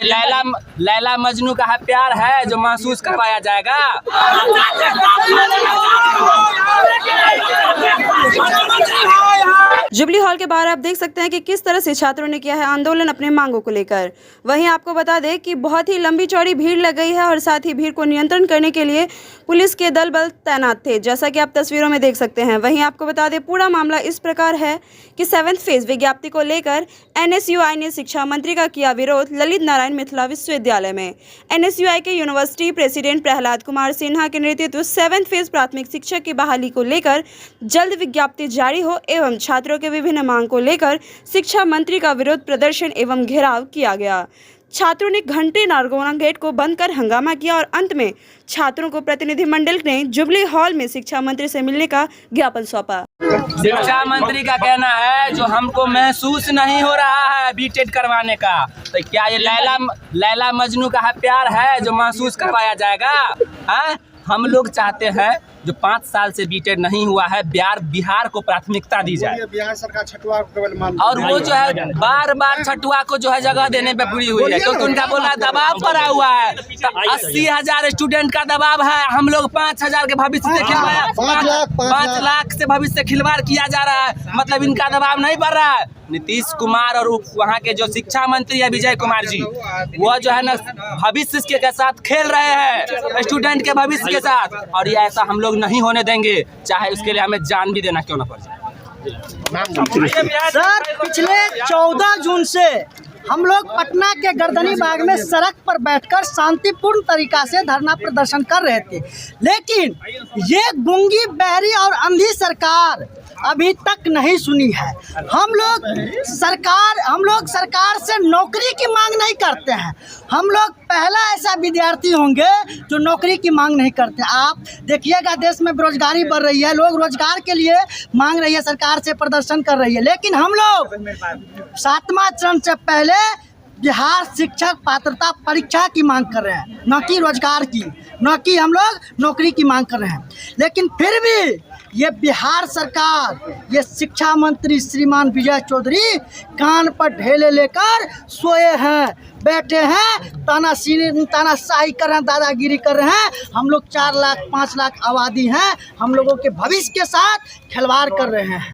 लैला लैला मजनू का प्यार है जो महसूस करवाया जाएगा। जुबली हॉल के बाहर आप देख सकते हैं कि किस तरह से छात्रों ने किया है आंदोलन अपने मांगों को लेकर। वहीं आपको बता दें कि बहुत ही लंबी चौड़ी भीड़ लग गई है और साथ ही भीड़ को नियंत्रण करने के लिए पुलिस के दल बल तैनात थे, जैसा कि आप तस्वीरों में देख सकते हैं। वहीं आपको बता दें पूरा मामला इस प्रकार है कि 7th फेज विज्ञप्ति को लेकर NSUI ने शिक्षा मंत्री का किया विरोध ललित नारायण मिथिला विश्वविद्यालय में। NSUI के यूनिवर्सिटी प्रेसिडेंट प्रहलाद कुमार सिन्हा के नेतृत्व 7th फेज प्राथमिक शिक्षक की बहाली को लेकर जल्द विज्ञप्ति जारी हो एवं छात्रों के विभिन्न मांग को लेकर शिक्षा मंत्री का विरोध प्रदर्शन एवं घेराव किया गया। छात्रों ने घंटे नारगोना गेट को बंद कर हंगामा किया और अंत में छात्रों को प्रतिनिधिमंडल ने जुबली हॉल में शिक्षा मंत्री से मिलने का ज्ञापन सौंपा। शिक्षा मंत्री का कहना है जो हमको महसूस नहीं हो रहा है बीटेड करवाने का, तो क्या ये लैला मजनू का प्यार है जो महसूस करवाया जाएगा? हाँ, हम लोग चाहते हैं जो 5 साल से बीटेड नहीं हुआ है बिहार को प्राथमिकता दी जाए। बिहार सरकार छठुआ और वो जो है बार बार छठुआ को जो है जगह देने पे पूरी हुई है, क्योंकि उनका बोला दबाव पड़ा हुआ है। 80,000 स्टूडेंट का दबाव है, हम लोग 5,000 के भविष्य से खिलवाड़ 5 लाख से भविष्य से खिलवाड़ किया जा रहा है, मतलब इनका दबाव नहीं बढ़ रहा है। नीतीश कुमार और वहाँ के जो शिक्षा मंत्री है विजय कुमार जी, वो जो है ना भविष्य के साथ खेल रहे हैं, स्टूडेंट के भविष्य के साथ, और ये ऐसा हम लोग नहीं होने देंगे, चाहे उसके लिए हमें जान भी देना क्यों ना पड़ जाए। सर, पिछले 14 जून से हम लोग पटना के गर्दनी बाग में सड़क पर बैठकर शांतिपूर्ण तरीका से धरना प्रदर्शन कर रहे थे, लेकिन ये गूंगी, बहरी और अंधी सरकार अभी तक नहीं सुनी है। हम लोग सरकार से नौकरी की मांग नहीं करते हैं। हम लोग पहला ऐसा विद्यार्थी होंगे जो नौकरी की मांग नहीं करते। आप देखिएगा देश में बेरोजगारी बढ़ रही है, लोग रोजगार के लिए मांग रही है, सरकार से प्रदर्शन कर रही है, लेकिन हम लोग 7वां चरण से पहले बिहार शिक्षक पात्रता परीक्षा की मांग कर रहे हैं, न कि रोजगार की, न कि हम लोग नौकरी की मांग कर रहे हैं। लेकिन फिर भी ये बिहार सरकार, ये शिक्षा मंत्री श्रीमान विजय चौधरी कान पर ढेले लेकर सोए हैं, बैठे हैं, तानाशाही कर रहे हैं, दादागिरी कर रहे हैं। हम लोग 4 लाख 5 लाख आबादी हैं, हम लोगों के भविष्य के साथ खिलवाड़ कर रहे हैं।